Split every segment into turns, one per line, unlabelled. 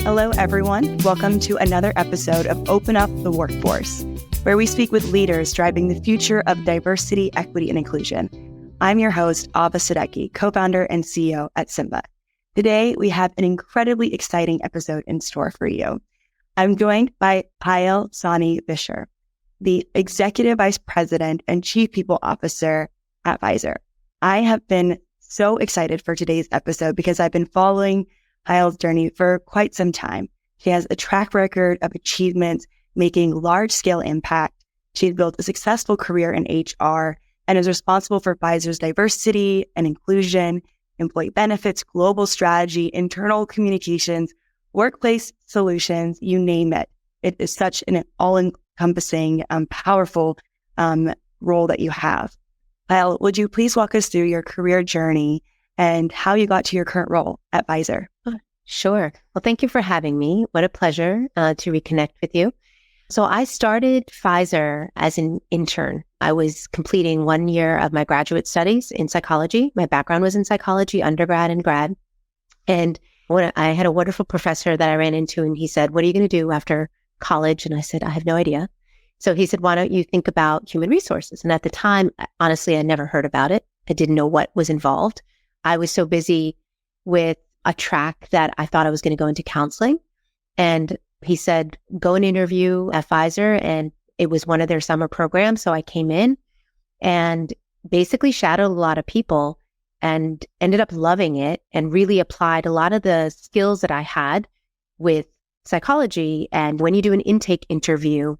Hello, everyone. Welcome to another episode of Open Up the Workforce, where we speak with leaders driving the future of diversity, equity, and inclusion. I'm your host, Ahva Sadeghi, co-founder and CEO at Symba. Today, we have an incredibly exciting episode in store for you. I'm joined by Payal Sahni, the Executive Vice President and Chief People Officer at Pfizer. I have been so excited for today's episode because I've been following Payal's journey for quite some time. She has a track record of achievements, making large-scale impact. She's built a successful career in HR and is responsible for Pfizer's diversity and inclusion, employee benefits, global strategy, internal communications, workplace solutions, you name it. It is such an all-encompassing, powerful role that you have. Payal, would you please walk us through your career journey and how you got to your current role at Pfizer?
Sure. Well, thank you for having me. What a pleasure to reconnect with you. So I started Pfizer as an intern. I was completing 1 year of my graduate studies in psychology. My background was in psychology, undergrad and grad. And when I had a wonderful professor that I ran into, and he said, "What are you going to do after college?" And I said, "I have no idea." So he said, "Why don't you think about human resources?" And at the time, honestly, I never heard about it. I didn't know what was involved. I was so busy with a track that I thought I was going to go into counseling. And he said, "Go and interview at Pfizer." And it was one of their summer programs. So I came in and basically shadowed a lot of people and ended up loving it and really applied a lot of the skills that I had with psychology. And when you do an intake interview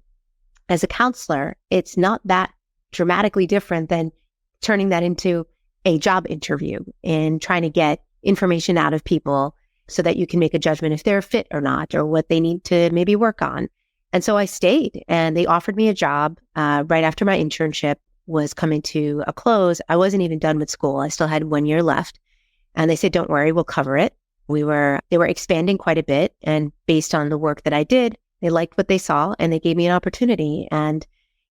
as a counselor, it's not that dramatically different than turning that into a job interview and trying to get information out of people so that you can make a judgment if they're a fit or not, or what they need to maybe work on. And so I stayed, and they offered me a job right after my internship was coming to a close. I wasn't even done with school. I still had 1 year left. And they said, "Don't worry, we'll cover it." They were expanding quite a bit. And based on the work that I did, they liked what they saw and they gave me an opportunity. And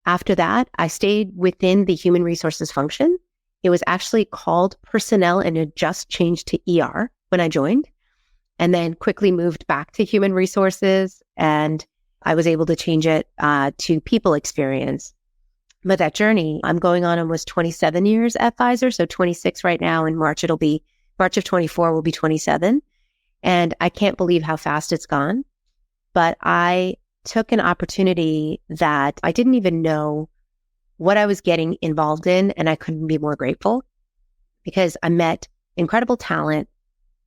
after that, I stayed within the human resources function. It was actually called personnel and it just changed to ER when I joined, and then quickly moved back to human resources. And I was able to change it to people experience. But that journey, I'm going on almost 27 years at Pfizer. So 26 right now. In March of 24 will be 27. And I can't believe how fast it's gone. But I took an opportunity that I didn't even know what I was getting involved in, and I couldn't be more grateful because I met incredible talent,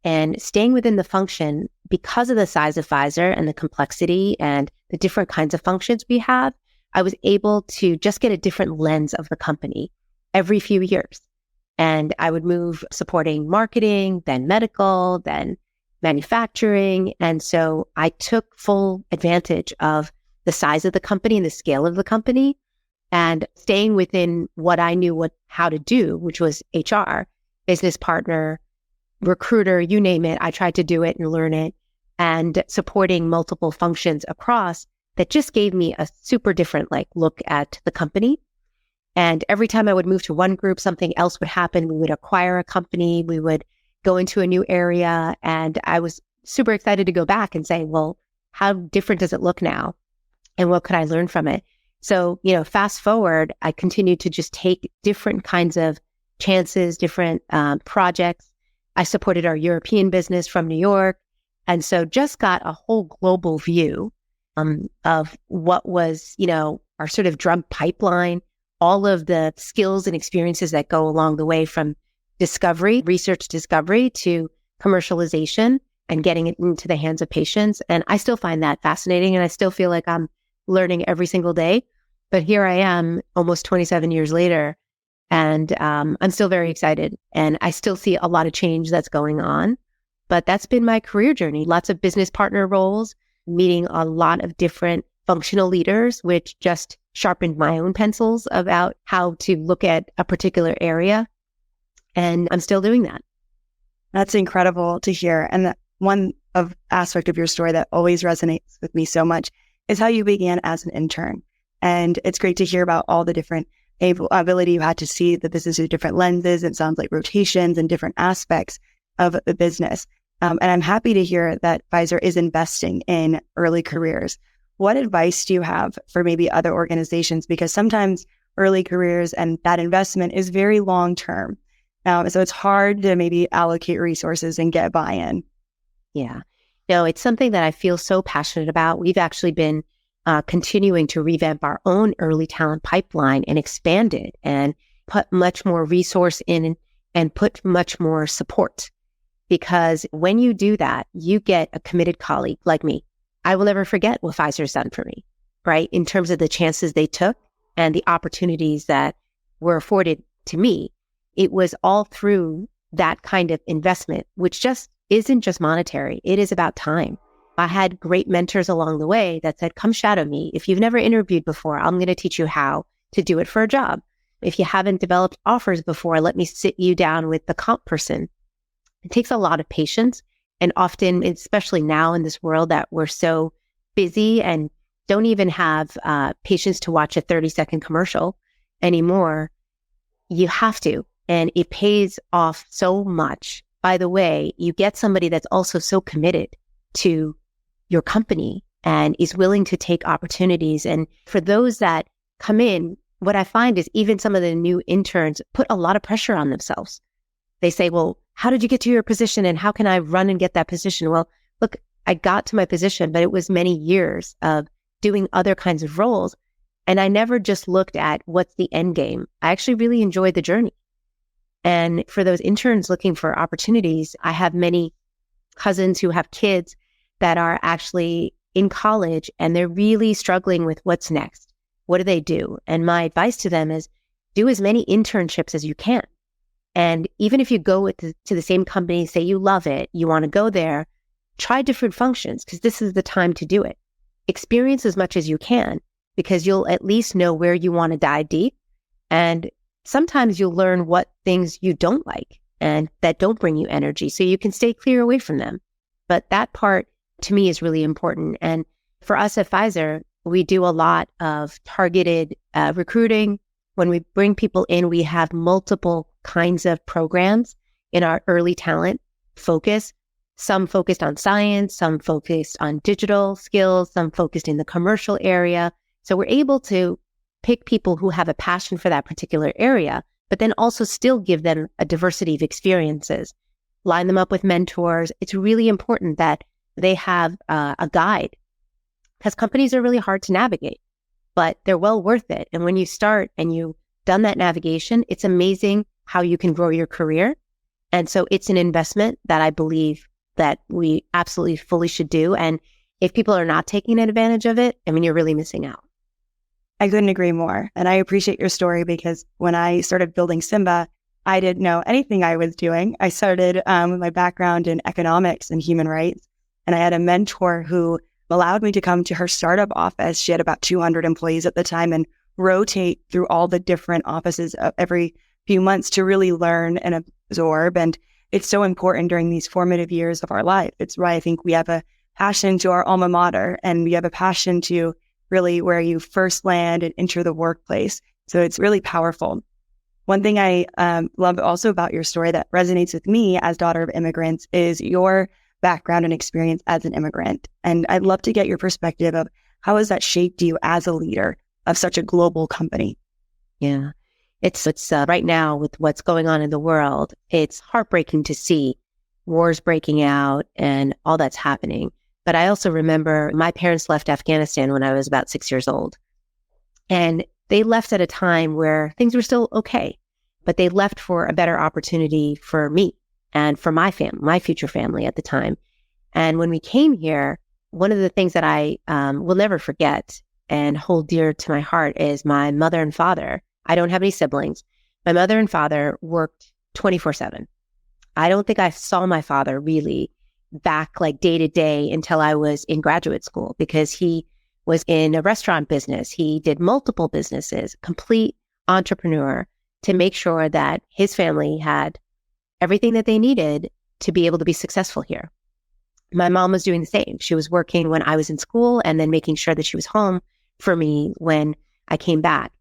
and staying within the function because of the size of Pfizer and the complexity and the different kinds of functions we have, I was able to just get a different lens of the company every few years. And I would move supporting marketing, then medical, then manufacturing. And so I took full advantage of the size of the company and the scale of the company, and staying within what I knew how to do, which was HR, business partner, recruiter, you name it. I tried to do it and learn it, and supporting multiple functions across that just gave me a super different look at the company. And every time I would move to one group, something else would happen. We would acquire a company, we would go into a new area. And I was super excited to go back and say, well, how different does it look now? And what could I learn from it? So, fast forward, I continued to just take different kinds of chances, different projects. I supported our European business from New York. And so just got a whole global view of what was, our sort of drug pipeline, all of the skills and experiences that go along the way from discovery, research discovery, to commercialization and getting it into the hands of patients. And I still find that fascinating. And I still feel like I'm learning every single day. But here I am almost 27 years later, and I'm still very excited. And I still see a lot of change that's going on. But that's been my career journey. Lots of business partner roles, meeting a lot of different functional leaders, which just sharpened my own pencils about how to look at a particular area. And I'm still doing that.
That's incredible to hear. And one aspect of your story that always resonates with me so much is how you began as an intern. And it's great to hear about all the different ability you had to see the business through different lenses. It sounds like rotations and different aspects of the business. And I'm happy to hear that Pfizer is investing in early careers. What advice do you have for maybe other organizations? Because sometimes early careers and that investment is very long-term. So it's hard to maybe allocate resources and get buy-in.
Yeah. No, it's something that I feel so passionate about. We've actually been continuing to revamp our own early talent pipeline and expand it and put much more resource in and put much more support. Because when you do that, you get a committed colleague like me. I will never forget what Pfizer's done for me, right? In terms of the chances they took and the opportunities that were afforded to me. It was all through that kind of investment, which just isn't just monetary. It is about time. I had great mentors along the way that said, come shadow me. If you've never interviewed before, I'm going to teach you how to do it for a job. If you haven't developed offers before, let me sit you down with the comp person. It takes a lot of patience. And often, especially now in this world that we're so busy and don't even have patience to watch a 30-second commercial anymore, you have to. And it pays off so much. By the way, you get somebody that's also so committed to your company and is willing to take opportunities. And for those that come in, what I find is even some of the new interns put a lot of pressure on themselves. They say, well, how did you get to your position and how can I run and get that position? Well, look, I got to my position, but it was many years of doing other kinds of roles. And I never just looked at what's the end game. I actually really enjoyed the journey. And for those interns looking for opportunities, I have many cousins who have kids that are actually in college and they're really struggling with what's next. What do they do? And my advice to them is do as many internships as you can. And even if you go to the same company, say you love it, you want to go there, try different functions because this is the time to do it. Experience as much as you can because you'll at least know where you want to dive deep. And sometimes you'll learn what things you don't like and that don't bring you energy so you can stay clear away from them. But that part to me is really important. And for us at Pfizer, we do a lot of targeted recruiting. When we bring people in, we have multiple kinds of programs in our early talent focus. Some focused on science, some focused on digital skills, some focused in the commercial area. So we're able to pick people who have a passion for that particular area, but then also still give them a diversity of experiences, line them up with mentors. It's really important that they have a guide because companies are really hard to navigate, but they're well worth it. And when you start and you've done that navigation, it's amazing how you can grow your career. And so it's an investment that I believe that we absolutely fully should do. And if people are not taking advantage of it, I mean, you're really missing out.
I couldn't agree more. And I appreciate your story because when I started building Symba, I didn't know anything I was doing. I started with my background in economics and human rights. And I had a mentor who allowed me to come to her startup office. She had about 200 employees at the time and rotate through all the different offices every few months to really learn and absorb. And it's so important during these formative years of our life. It's why I think we have a passion to our alma mater and we have a passion to really where you first land and enter the workplace. So it's really powerful. One thing I love also about your story that resonates with me as daughter of immigrants is your background and experience as an immigrant. And I'd love to get your perspective of how has that shaped you as a leader of such a global company?
Yeah, it's right now with what's going on in the world, it's heartbreaking to see wars breaking out and all that's happening. But I also remember my parents left Afghanistan when I was about 6 years old. And they left at a time where things were still okay, but they left for a better opportunity for me and for my family, my future family at the time. And when we came here, one of the things that I will never forget and hold dear to my heart is my mother and father. I don't have any siblings. My mother and father worked 24/7. I don't think I saw my father really back like day to day until I was in graduate school because he was in a restaurant business. He did multiple businesses, complete entrepreneur to make sure that his family had everything that they needed to be able to be successful here. My mom was doing the same. She was working when I was in school and then making sure that she was home for me when I came back.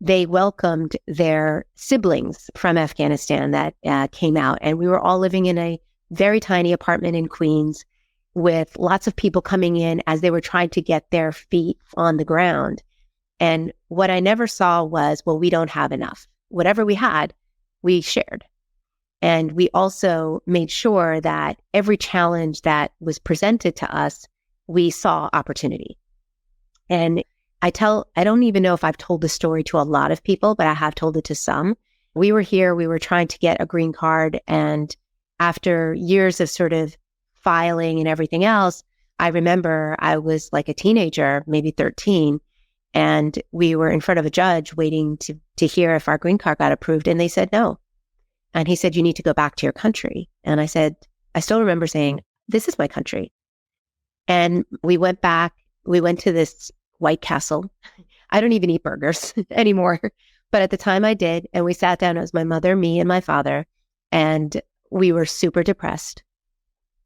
they welcomed their siblings from Afghanistan that came out. And we were all living in a very tiny apartment in Queens with lots of people coming in as they were trying to get their feet on the ground. And what I never saw was, well, we don't have enough. Whatever we had, we shared. And we also made sure that every challenge that was presented to us, we saw opportunity. And I don't even know if I've told this story to a lot of people, but I have told it to some. We were here, we were trying to get a green card. And after years of sort of filing and everything else, I remember I was like a teenager, maybe 13, and we were in front of a judge waiting to hear if our green card got approved. And they said no. And he said, you need to go back to your country. And I said, I still remember saying, this is my country. And we went back, we went to this White Castle. I don't even eat burgers anymore. But at the time I did. And we sat down, it was my mother, me, and my father. And we were super depressed,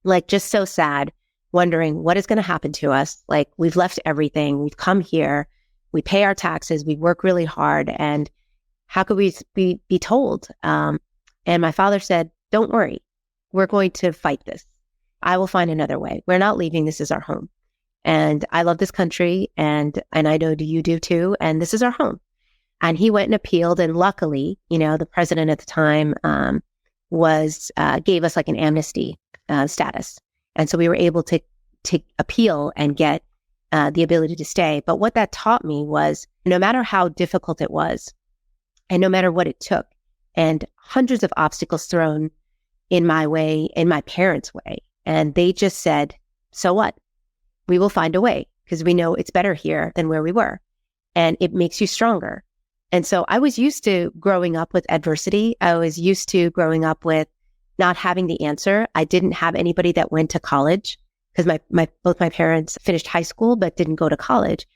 like just so sad, wondering what is going to happen to us. Like we've left everything. We've come here. We pay our taxes. We work really hard. And how could we be told? And my father said, don't worry. We're going to fight this. I will find another way. We're not leaving. This is our home. And I love this country. And I know you do too. And this is our home. And he went and appealed. And luckily, the president at the time gave us like an amnesty status. And so we were able to appeal and get the ability to stay. But what that taught me was no matter how difficult it was, and no matter what it took, and hundreds of obstacles thrown in my way, in my parents' way. And they just said, so what? We will find a way because we know it's better here than where we were. And it makes you stronger. And so I was used to growing up with adversity. I was used to growing up with not having the answer. I didn't have anybody that went to college because both my parents finished high school but didn't go to college.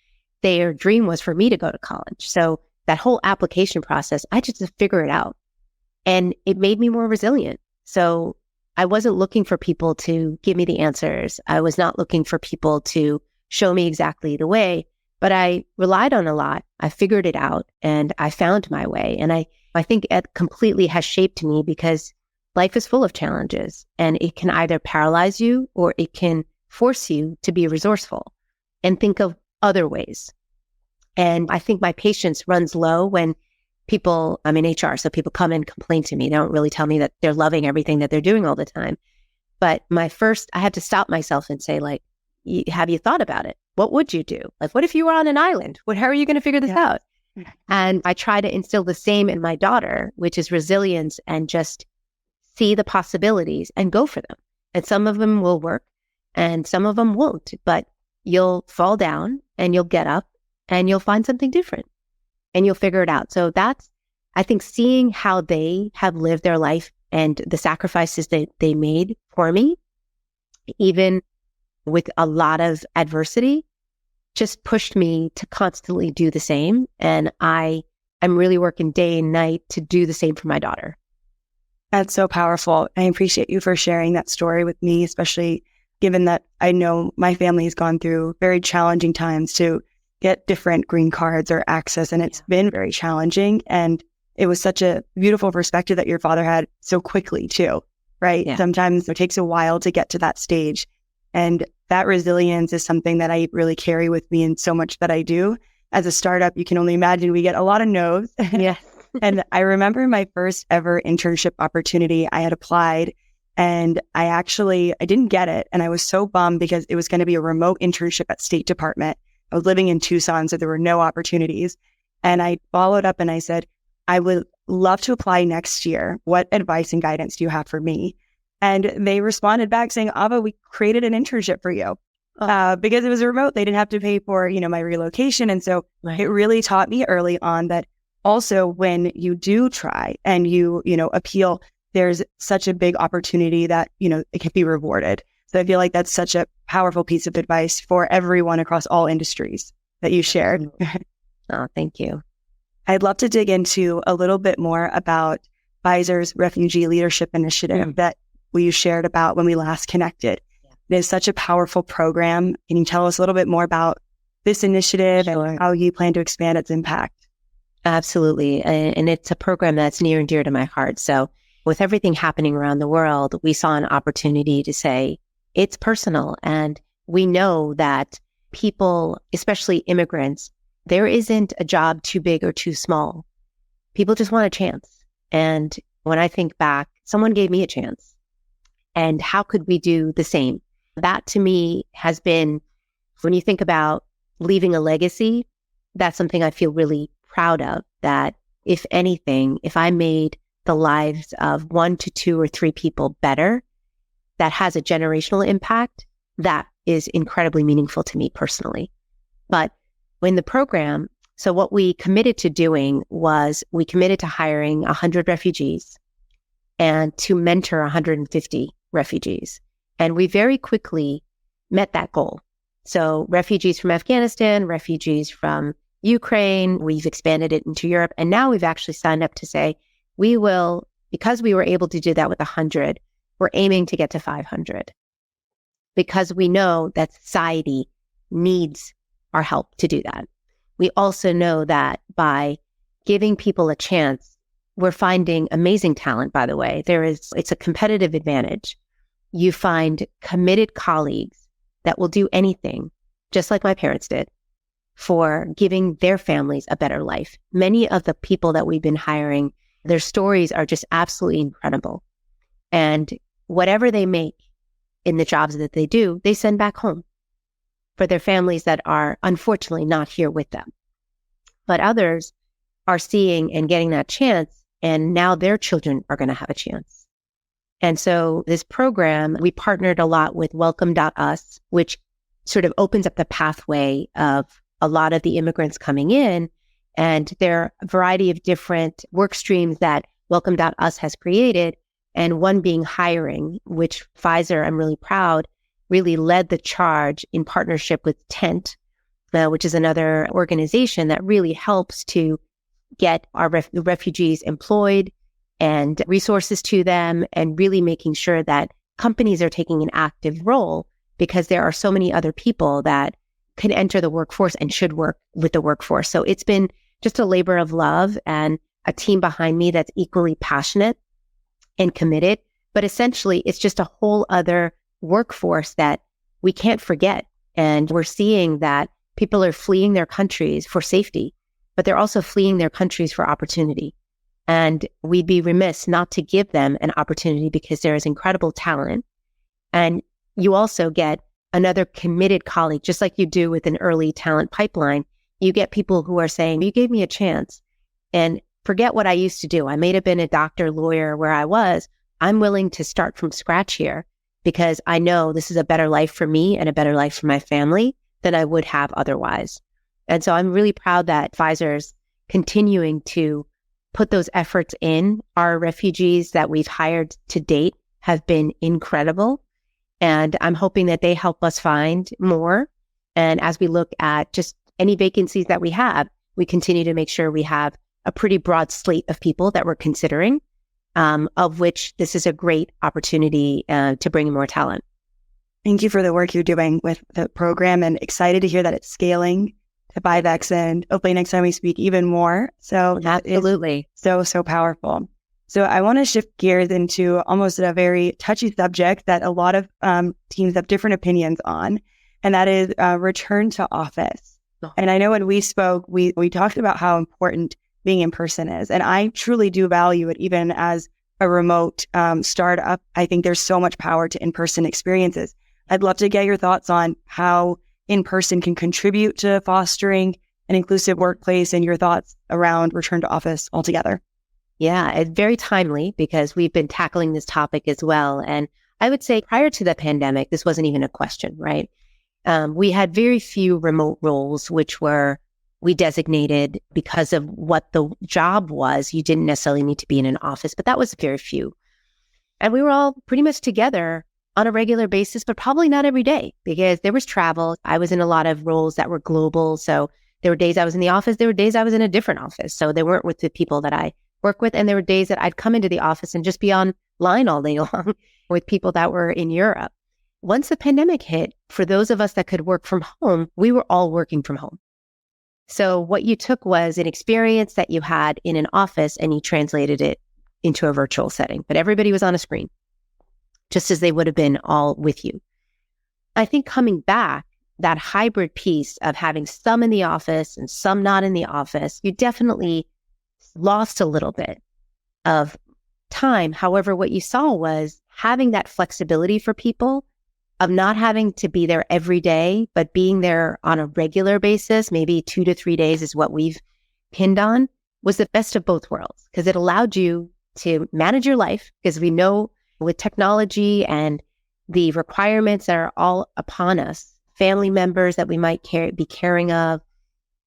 Their dream was for me to go to college. So that whole application process, I just had to figure it out. And it made me more resilient. So I wasn't looking for people to give me the answers. I was not looking for people to show me exactly the way, but I relied on a lot. I figured it out and I found my way. And I think it completely has shaped me because life is full of challenges and it can either paralyze you or it can force you to be resourceful and think of other ways. And I think my patience runs low when I'm in HR, so people come and complain to me. They don't really tell me that they're loving everything that they're doing all the time. But I had to stop myself and say, like, have you thought about it? What would you do? Like, what if you were on an island? How are you going to figure this out? And I try to instill the same in my daughter, which is resilience and just see the possibilities and go for them. And some of them will work and some of them won't, but you'll fall down and you'll get up and you'll find something different. And you'll figure it out. So I think seeing how they have lived their life and the sacrifices that they made for me, even with a lot of adversity, just pushed me to constantly do the same. And I'm really working day and night to do the same for my daughter.
That's so powerful. I appreciate you for sharing that story with me, especially given that I know my family has gone through very challenging times to get different green cards or access. And it's been very challenging. And it was such a beautiful perspective that your father had so quickly too, right? Yeah. Sometimes it takes a while to get to that stage. And that resilience is something that I really carry with me in so much that I do. As a startup, you can only imagine we get a lot of no's.
Yeah.
And I remember my first ever internship opportunity, I had applied and I didn't get it. And I was so bummed because it was going to be a remote internship at State Department. I was living in Tucson, so there were no opportunities. And I followed up and I said, I would love to apply next year. What advice and guidance do you have for me? And they responded back saying, Ahva, we created an internship for you. Because it was remote. They didn't have to pay for, my relocation. And so It really taught me early on that also when you do try and you appeal, there's such a big opportunity that, it can be rewarded. So I feel like that's such a powerful piece of advice for everyone across all industries that you shared.
Oh, thank you.
I'd love to dig into a little bit more about Pfizer's Refugee Leadership Initiative that you shared about when we last connected. It is such a powerful program. Can you tell us a little bit more about this initiative and how you plan to expand its impact?
Absolutely. And it's a program that's near and dear to my heart. So with everything happening around the world, we saw an opportunity to say it's personal. And we know that people, especially immigrants, there isn't a job too big or too small. People just want a chance. And when I think back, someone gave me a chance. And how could we do the same? That to me has been, when you think about leaving a legacy, that's something I feel really proud of, that if anything, if I made the lives of 1 to 2 or 3 people better, that has a generational impact, that is incredibly meaningful to me personally. But in the program, so what we committed to doing was we committed to hiring 100 refugees and to mentor 150 refugees. And we very quickly met that goal. So refugees from Afghanistan, refugees from Ukraine, we've expanded it into Europe. And now we've actually signed up to say, we will, because we were able to do that with 100, we're aiming to get to 500. Because we know that society needs our help to do that. We also know that by giving people a chance, we're finding amazing talent, by the way. It's a competitive advantage. You find committed colleagues that will do anything, just like my parents did, for giving their families a better life. Many of the people that we've been hiring, their stories are just absolutely incredible. And whatever they make in the jobs that they do, they send back home for their families that are unfortunately not here with them. But others are seeing and getting that chance, and now their children are going to have a chance. And so this program, we partnered a lot with Welcome.us, which sort of opens up the pathway of a lot of the immigrants coming in. And there are a variety of different work streams that Welcome.us has created. And one being hiring, which Pfizer, I'm really proud, really led the charge in partnership with Tent, which is another organization that really helps to get our refugees employed and resources to them, and really making sure that companies are taking an active role, because there are so many other people that can enter the workforce and should work with the workforce. So it's been just a labor of love and a team behind me that's equally passionate and committed. But essentially, it's just a whole other workforce that we can't forget. And we're seeing that people are fleeing their countries for safety, but they're also fleeing their countries for opportunity. And we'd be remiss not to give them an opportunity, because there is incredible talent. And you also get another committed colleague, just like you do with an early talent pipeline. You get people who are saying, you gave me a chance, and forget what I used to do. I may have been a doctor, lawyer where I was. I'm willing to start from scratch here, because I know this is a better life for me and a better life for my family than I would have otherwise. And so I'm really proud that Pfizer's continuing to put those efforts in. Our refugees that we've hired to date have been incredible. And I'm hoping that they help us find more. And as we look at just any vacancies that we have, we continue to make sure we have a pretty broad slate of people that we're considering, of which this is a great opportunity to bring in more talent.
Thank you for the work you're doing with the program, and excited to hear that it's scaling to 5X, and hopefully next time we speak even more. So
absolutely.
So powerful. So I want to shift gears into almost a very touchy subject that a lot of teams have different opinions on, and that is return to office. Oh. And I know when we spoke, we talked about how important being in person is. And I truly do value it, even as a remote startup. I think there's so much power to in-person experiences. I'd love to get your thoughts on how in-person can contribute to fostering an inclusive workplace, and your thoughts around return to office altogether.
Yeah, it's very timely, because we've been tackling this topic as well. And I would say prior to the pandemic, this wasn't even a question, right? We had very few remote roles, which we designated because of what the job was. You didn't necessarily need to be in an office, but that was very few. And we were all pretty much together on a regular basis, but probably not every day, because there was travel. I was in a lot of roles that were global. So there were days I was in the office. There were days I was in a different office. So they weren't with the people that I work with. And there were days that I'd come into the office and just be online all day long with people that were in Europe. Once the pandemic hit, for those of us that could work from home, we were all working from home. So what you took was an experience that you had in an office and you translated it into a virtual setting, but everybody was on a screen, just as they would have been all with you. I think coming back, that hybrid piece of having some in the office and some not in the office, you definitely lost a little bit of time. However, what you saw was having that flexibility for people of not having to be there every day, but being there on a regular basis, maybe 2 to 3 days is what we've pinned on, was the best of both worlds because it allowed you to manage your life, because we know with technology and the requirements that are all upon us, family members that we might be caring of,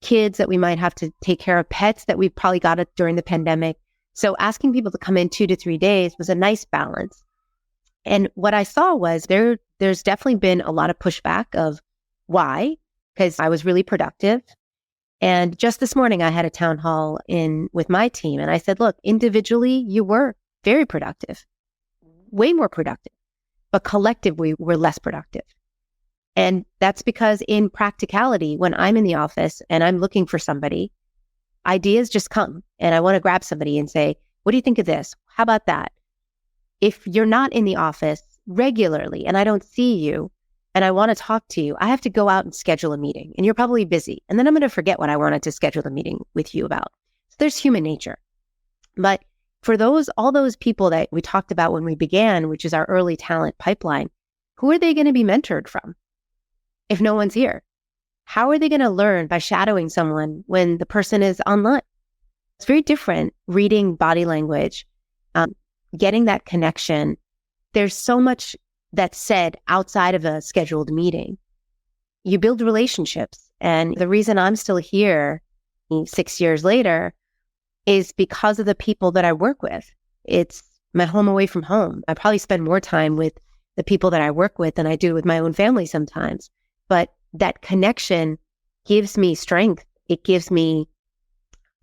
kids that we might have to take care of, pets that we probably got it during the pandemic. So asking people to come in 2 to 3 days was a nice balance. And what I saw was there's definitely been a lot of pushback of why, because I was really productive. And just this morning, I had a town hall with my team. And I said, look, individually, you were very productive, way more productive, but collectively, we're less productive. And that's because in practicality, when I'm in the office and I'm looking for somebody, ideas just come. And I want to grab somebody and say, what do you think of this? How about that? If you're not in the office regularly and I don't see you and I want to talk to you, I have to go out and schedule a meeting. And you're probably busy. And then I'm going to forget what I wanted to schedule the meeting with you about. So there's human nature. But for all those people that we talked about when we began, which is our early talent pipeline, who are they going to be mentored from if no one's here? How are they going to learn by shadowing someone when the person is online? It's very different reading body language, getting that connection. There's so much that's said outside of a scheduled meeting. You build relationships. And the reason I'm still here 6 years later is because of the people that I work with. It's my home away from home. I probably spend more time with the people that I work with than I do with my own family sometimes. But that connection gives me strength. It gives me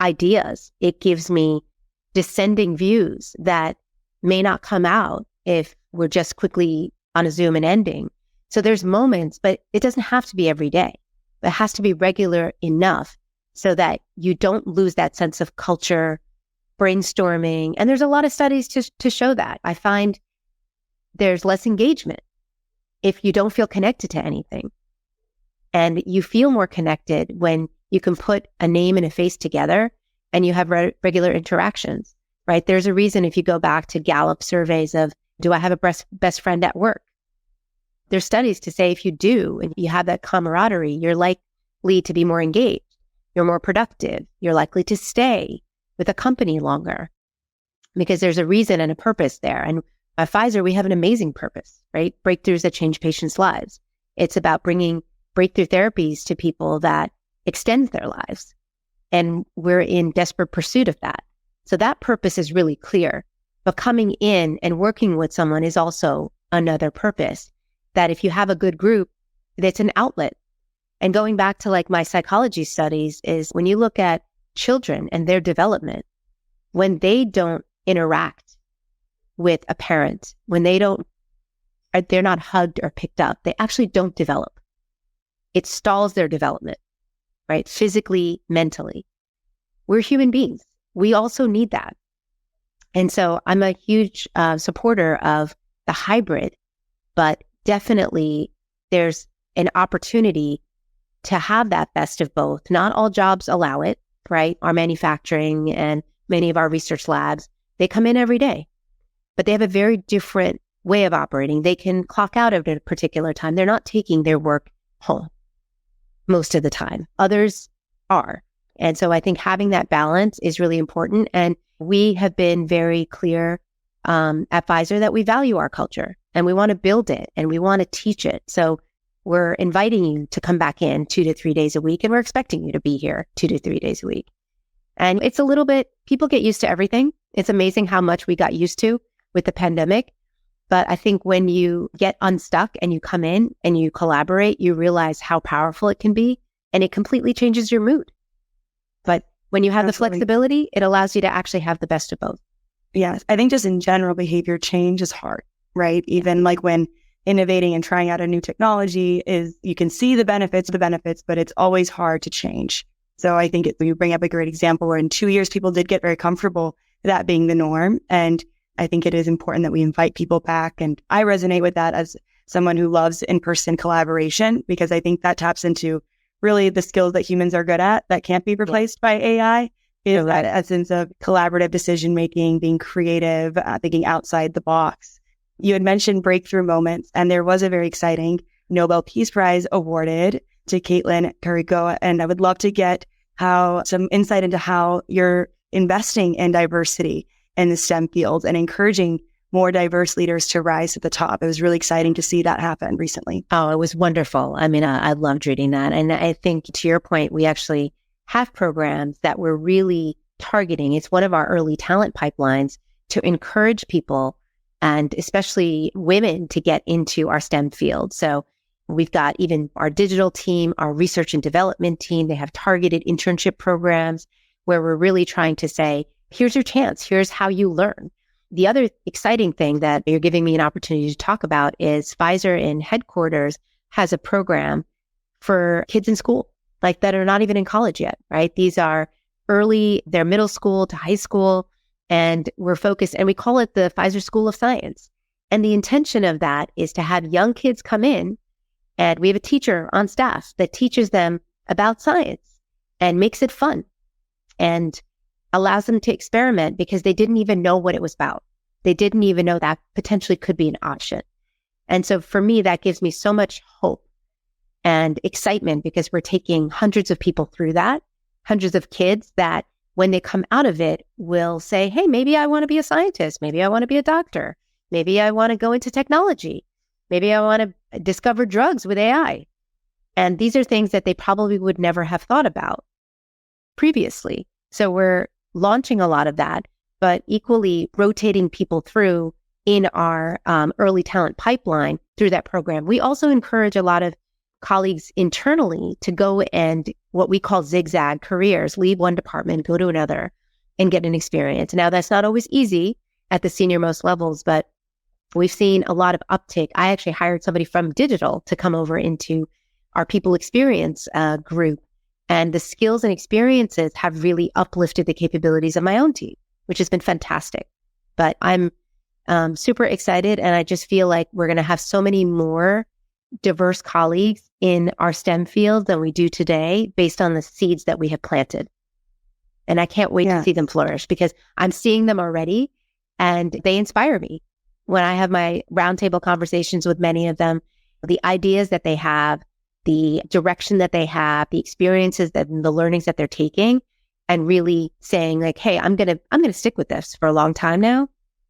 ideas. It gives me descending views that may not come out if we're just quickly on a Zoom and ending. So there's moments, but it doesn't have to be every day. It has to be regular enough so that you don't lose that sense of culture, brainstorming. And there's a lot of studies to show that. I find there's less engagement if you don't feel connected to anything. And you feel more connected when you can put a name and a face together and you have regular interactions, right? There's a reason if you go back to Gallup surveys of, do I have a best friend at work? There's studies to say if you do, and you have that camaraderie, you're likely to be more engaged. You're more productive. You're likely to stay with a company longer because there's a reason and a purpose there. And at Pfizer, we have an amazing purpose, right? Breakthroughs that change patients' lives. It's about bringing breakthrough therapies to people that extends their lives. And we're in desperate pursuit of that. So that purpose is really clear. But coming in and working with someone is also another purpose. That if you have a good group, that's an outlet. And going back to like my psychology studies is when you look at children and their development, when they don't interact with a parent, when they're not hugged or picked up, they actually don't develop. It stalls their development, right? Physically, mentally. We're human beings. We also need that. And so I'm a huge supporter of the hybrid, but definitely there's an opportunity to have that best of both. Not all jobs allow it, right? Our manufacturing and many of our research labs, they come in every day, but they have a very different way of operating. They can clock out at a particular time. They're not taking their work home most of the time. Others are. And so I think having that balance is really important. And we have been very clear at Pfizer that we value our culture and we want to build it and we want to teach it. So we're inviting you to come back in 2 to 3 days a week, and we're expecting you to be here 2 to 3 days a week. And it's a little bit, people get used to everything. It's amazing how much we got used to with the pandemic. But I think when you get unstuck and you come in and you collaborate, you realize how powerful it can be, and it completely changes your mood. But when you have the flexibility, it allows you to actually have the best of both.
Yes. I think just in general, behavior change is hard, right? Even like when innovating and trying out a new technology you can see the benefits, but it's always hard to change So I think you bring up a great example where in 2 years, people did get very comfortable with that being the norm. And I think it is important that we invite people back. And I resonate with that as someone who loves in-person collaboration, because I think that taps into really the skills that humans are good at that can't be replaced by AI. Is that essence of collaborative decision-making, being creative, thinking outside the box. You had mentioned breakthrough moments, and there was a very exciting Nobel Peace Prize awarded to Caitlin Carrico. And I would love to get some insight into how you're investing in diversity in the STEM field and encouraging more diverse leaders to rise to the top. It was really exciting to see that happen recently.
Oh, it was wonderful. I mean, I loved reading that. And I think to your point, we actually have programs that we're really targeting. It's one of our early talent pipelines to encourage people, and especially women, to get into our STEM field. So we've got even our digital team, our research and development team. They have targeted internship programs where we're really trying to say, here's your chance. Here's how you learn. The other exciting thing that you're giving me an opportunity to talk about is Pfizer in headquarters has a program for kids in school, like that are not even in college yet, right? These are they're middle school to high school, and we're focused, and we call it the Pfizer School of Science. And the intention of that is to have young kids come in, and we have a teacher on staff that teaches them about science and makes it fun and allows them to experiment, because they didn't even know what it was about. They didn't even know that potentially could be an option. And so for me, that gives me so much hope and excitement, because we're taking hundreds of people through that, hundreds of kids that when they come out of it will say, hey, maybe I want to be a scientist. Maybe I want to be a doctor. Maybe I want to go into technology. Maybe I want to discover drugs with AI. And these are things that they probably would never have thought about previously. So we're launching a lot of that, but equally rotating people through in our early talent pipeline through that program. We also encourage a lot of colleagues internally to go and what we call zig-zag careers, leave one department, go to another, and get an experience. Now, that's not always easy at the senior most levels, but we've seen a lot of uptake. I actually hired somebody from digital to come over into our people experience group. And the skills and experiences have really uplifted the capabilities of my own team, which has been fantastic. But I'm super excited. And I just feel like we're going to have so many more diverse colleagues in our STEM field than we do today, based on the seeds that we have planted. And I can't wait to see them flourish, because I'm seeing them already and they inspire me. When I have my roundtable conversations with many of them, the ideas that they have, the direction that they have, the experiences the learnings that they're taking, and really saying like, hey, I'm going to stick with this for a long time now.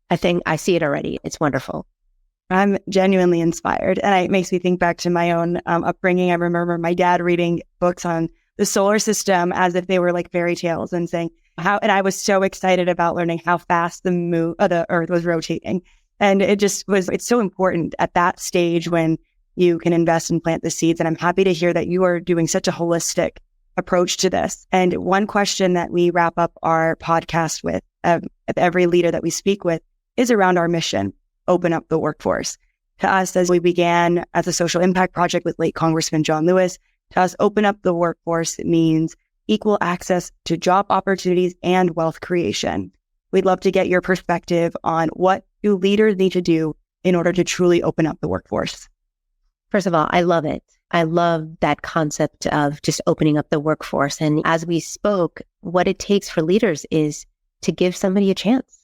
I think I see it already. It's wonderful.
I'm genuinely inspired. And it makes me think back to my own upbringing. I remember my dad reading books on the solar system as if they were like fairy tales, and saying and I was so excited about learning how fast the Earth was rotating. And it's so important at that stage when you can invest and plant the seeds. And I'm happy to hear that you are doing such a holistic approach to this. And one question that we wrap up our podcast with, every leader that we speak with, is around our mission: open up the workforce. To us, as we began as a social impact project with late Congressman John Lewis, to us, open up the workforce means equal access to job opportunities and wealth creation. We'd love to get your perspective on what do leaders need to do in order to truly open up the workforce.
First of all, I love it. I love that concept of just opening up the workforce. And as we spoke, what it takes for leaders is to give somebody a chance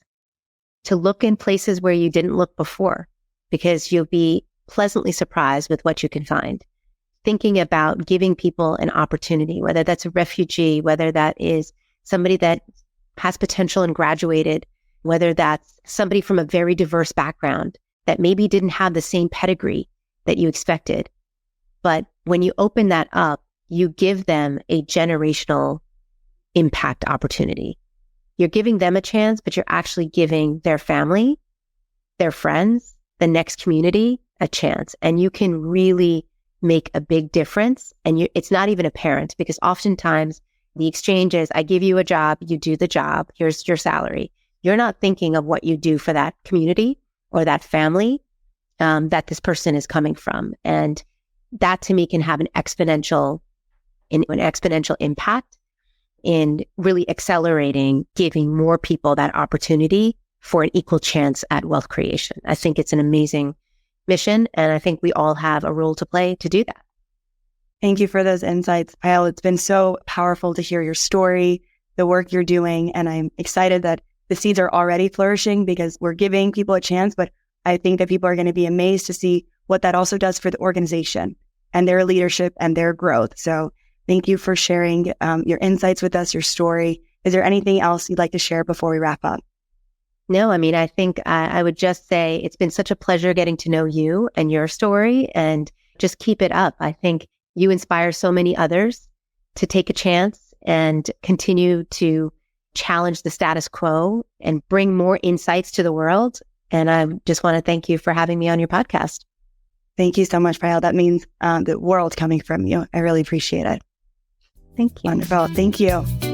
to look in places where you didn't look before, because you'll be pleasantly surprised with what you can find. Thinking about giving people an opportunity, whether that's a refugee, whether that is somebody that has potential and graduated, whether that's somebody from a very diverse background that maybe didn't have the same pedigree that you expected. But when you open that up, you give them a generational impact opportunity. You're giving them a chance, but you're actually giving their family, their friends, the next community a chance. And you can really make a big difference. And it's not even apparent, because oftentimes the exchange is, I give you a job, you do the job, here's your salary. You're not thinking of what you do for that community or that family that this person is coming from. And that to me can have an exponential impact. in really accelerating, giving more people that opportunity for an equal chance at wealth creation. I think it's an amazing mission, and I think we all have a role to play to do that.
Thank you for those insights, Payal. It's been so powerful to hear your story, the work you're doing, and I'm excited that the seeds are already flourishing because we're giving people a chance, but I think that people are going to be amazed to see what that also does for the organization and their leadership and their growth. So thank you for sharing your insights with us, your story. Is there anything else you'd like to share before we wrap up?
No, I mean, I think I would just say it's been such a pleasure getting to know you and your story, and just keep it up. I think you inspire so many others to take a chance and continue to challenge the status quo and bring more insights to the world. And I just want to thank you for having me on your podcast.
Thank you so much, Payal. That means the world coming from you. I really appreciate it.
Thank you.
Wonderful. Thank you.